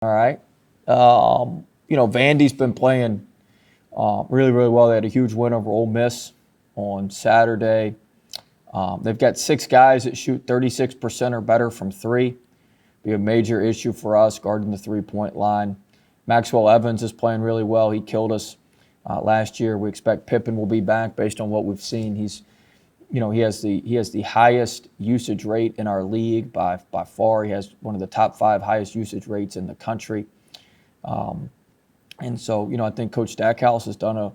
All right. Vandy's been playing really, really well. They had a huge win over Ole Miss on Saturday. They've got six guys that shoot 36% or better from three. Be a major issue for us guarding the three-point line. Maxwell Evans is playing really well. He killed us last year. We expect Pippen will be back based on what we've seen. He has the highest usage rate in our league by far. He has one of the top five highest usage rates in the country. And so, I think Coach Stackhouse has done a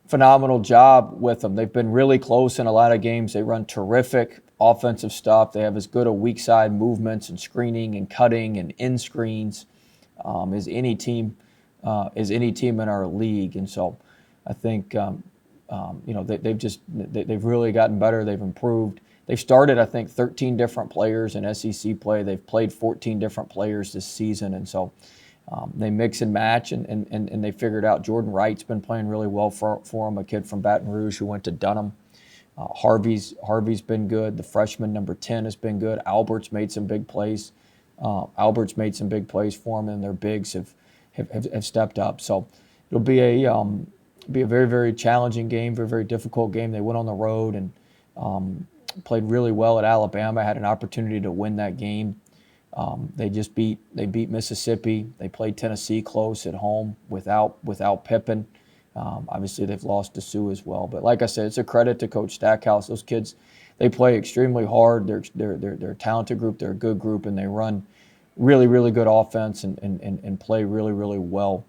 phenomenal job with them. They've been really close in a lot of games. They run terrific offensive stuff. They have as good a weak side movements and screening and cutting and in screens as any team in our league. And so, I think they've really gotten better. They've improved. They've started, I think, 13 different players in SEC play. They've played 14 different players this season, and so they mix and match, and they figured out Jordan Wright's been playing really well for them, a kid from Baton Rouge who went to Dunham. Harvey's been good. The freshman number 10 has been good. Albert's made some big plays. For them, and their bigs have stepped up. So it'll be a very, very challenging game, very, very difficult game. They went on the road and played really well at Alabama. Had an opportunity to win that game. They beat Mississippi. They played Tennessee close at home without Pippen. Obviously, they've lost to Sue as well. But like I said, it's a credit to Coach Stackhouse. Those kids, they play extremely hard. They're a talented group. They're a good group, and they run really, really good offense and play really, really well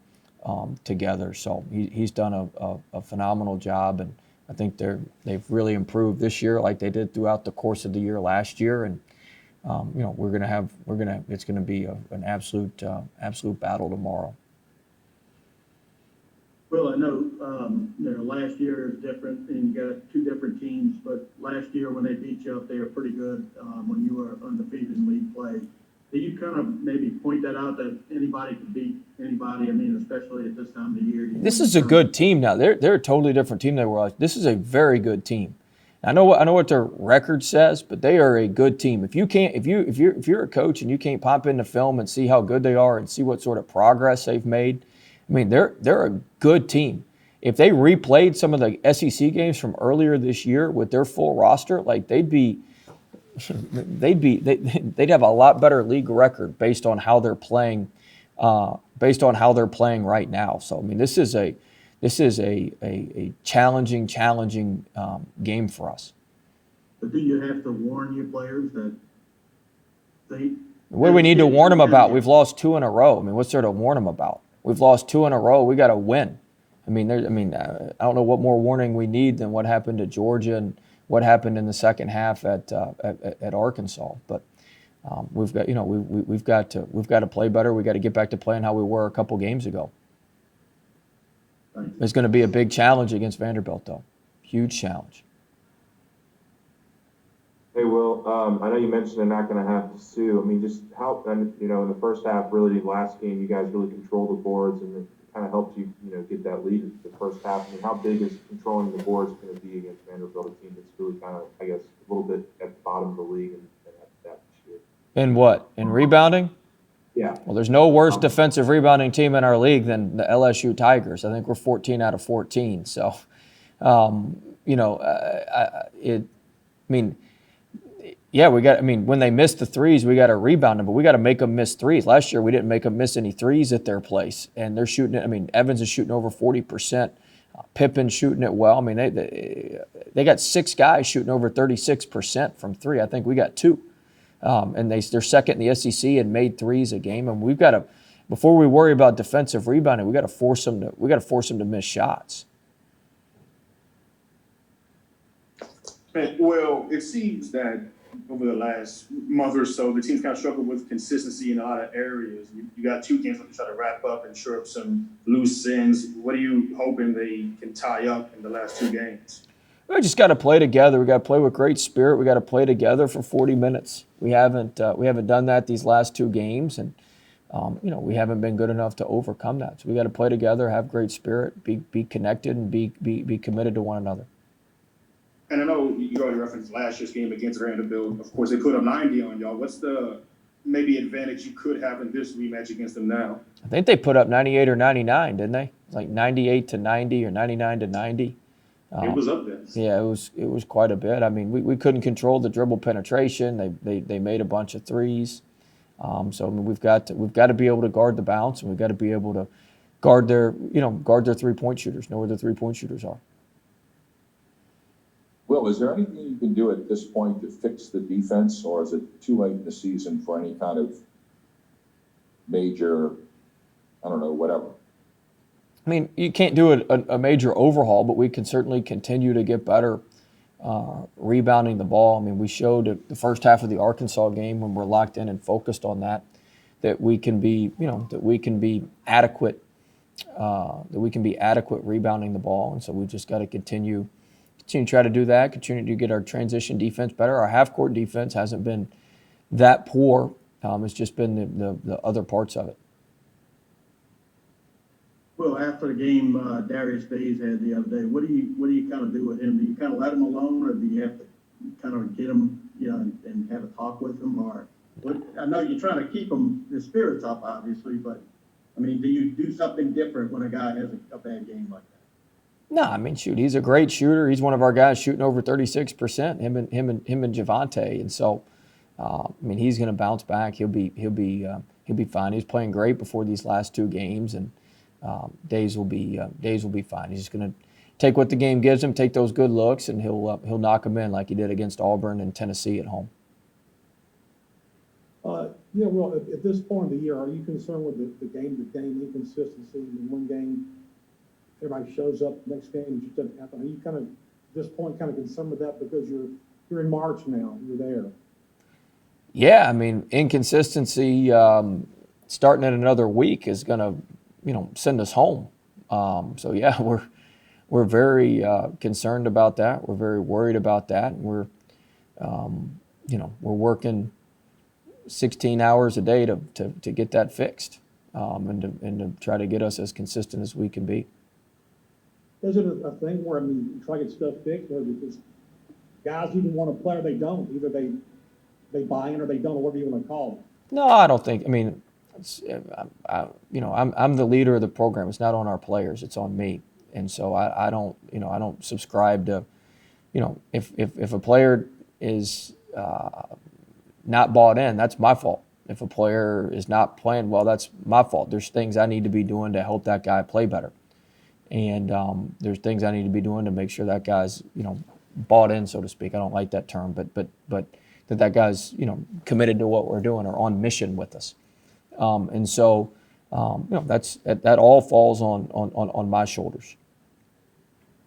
together. So he's done a phenomenal job, and I think they've really improved this year like they did throughout the course of the year last year. And it's gonna be an absolute battle tomorrow. Well, I know, last year is different, and you got two different teams, but last year when they beat you up, they were pretty good, when you were undefeated in league play. Did you kind of maybe point that out, that anybody can beat anybody? I mean, especially at this time of the year. This is a good team now. They're a totally different team than they were. This is a very good team. I know what their record says, but they are a good team. If you're a coach and you can't pop in the film and see how good they are and see what sort of progress they've made, I mean, they're a good team. If they replayed some of the SEC games from earlier this year with their full roster, like they'd have a lot better league record based on how they're playing right now. So I mean, this is a challenging game for us. But do you have to warn your players that they? What do we need to warn them about? We've lost two in a row. I mean, what's there to warn them about? We've lost two in a row. We got to win. I don't know what more warning we need than what happened to Georgia and what happened in the second half at Arkansas. But we've got to play better. We got to get back to playing how we were a couple games ago. It's going to be a big challenge against Vanderbilt, though. Huge challenge. Hey, Will, I know you mentioned they're not going to have to sue. I mean, just how, in the first half, really, the last game, you guys really controlled the boards, and it kind of helped you, get that lead in the first half. I mean, how big is controlling the boards going to be against Vanderbilt, a team that's really kind of, I guess, a little bit at the bottom of the league and at that this year? In what? In rebounding? Yeah. Well, there's no worse defensive rebounding team in our league than the LSU Tigers. I think we're 14 out of 14. So, when they miss the threes, we got to rebound them, but we got to make them miss threes. Last year, we didn't make them miss any threes at their place, and they're shooting it. I mean, Evans is shooting over 40%. Pippen's shooting it well. I mean, they got six guys shooting over 36% from three. I think we got two. And they're second in the SEC and made threes a game. And we've got to, before we worry about defensive rebounding, we got to force them to miss shots. Well, it seems that over the last month or so, the team's kind of struggled with consistency in a lot of areas. You got two games to try to wrap up and shore up some loose ends. What are you hoping they can tie up in the last two games? We just got to play together. We got to play with great spirit. We got to play together for 40 minutes. We haven't done that these last two games, and we haven't been good enough to overcome that. So we got to play together, have great spirit, be connected, and be committed to one another. And I know you already referenced last year's game against Vanderbilt. Of course, they put up 90 on y'all. What's the maybe advantage you could have in this rematch against them now? I think they put up 98 or 99, didn't they? Like 98 to 90 or 99 to 90. It was up there. Yeah, it was quite a bit. I mean, we couldn't control the dribble penetration. They made a bunch of threes. So I mean, we've got to be able to guard the bounce, and we've got to be able to guard their 3-point shooters. Know where their 3-point shooters are. Will, is there anything you can do at this point to fix the defense, or is it too late in the season for any kind of major, I don't know, whatever? I mean, you can't do a major overhaul, but we can certainly continue to get better rebounding the ball. I mean, we showed at the first half of the Arkansas game when we're locked in and focused on that we can be, that we can be adequate, rebounding the ball. And so we just got to continue to try to do that, continue to get our transition defense better. Our half-court defense hasn't been that poor. It's just been the other parts of it. Well, after the game Darius Days had the other day, what do you kind of do with him? Do you kind of let him alone, or do you have to kind of get him, and have a talk with him? Or I know you're trying to keep him, the spirits up, obviously, but I mean, do you do something different when a guy has a bad game like that? No, I mean, shoot, he's a great shooter. He's one of our guys shooting over 36%. Him and Javante, and so I mean, he's going to bounce back. He'll be fine. He's playing great before these last 2 games, and Days will be fine. He's just going to take what the game gives him, take those good looks, and he'll knock them in like he did against Auburn and Tennessee at home. Yeah, well, at this point in the year, are you concerned with the game-to-game inconsistency? In one game, everybody shows up, next game it just doesn't happen. Are you kind of, at this point, kind of concerned with that because you're in March now, you're there? Yeah, I mean, inconsistency starting in another week is going to, send us home. So yeah, we're very concerned about that. We're very worried about that. And we're working 16 hours a day to get that fixed, and to try to get us as consistent as we can be. Is it a thing where, I mean, you try to get stuff fixed, or because guys either want to play or they don't? Either they buy in or they don't, or whatever you want to call it. No, I don't think. I mean, I'm the leader of the program. It's not on our players. It's on me. And so I don't subscribe to, if a player is not bought in, that's my fault. If a player is not playing well, that's my fault. There's things I need to be doing to help that guy play better. And there's things I need to be doing to make sure that guy's, bought in, so to speak. I don't like that term, but that guy's, committed to what we're doing or on mission with us. And so, that all falls on my shoulders.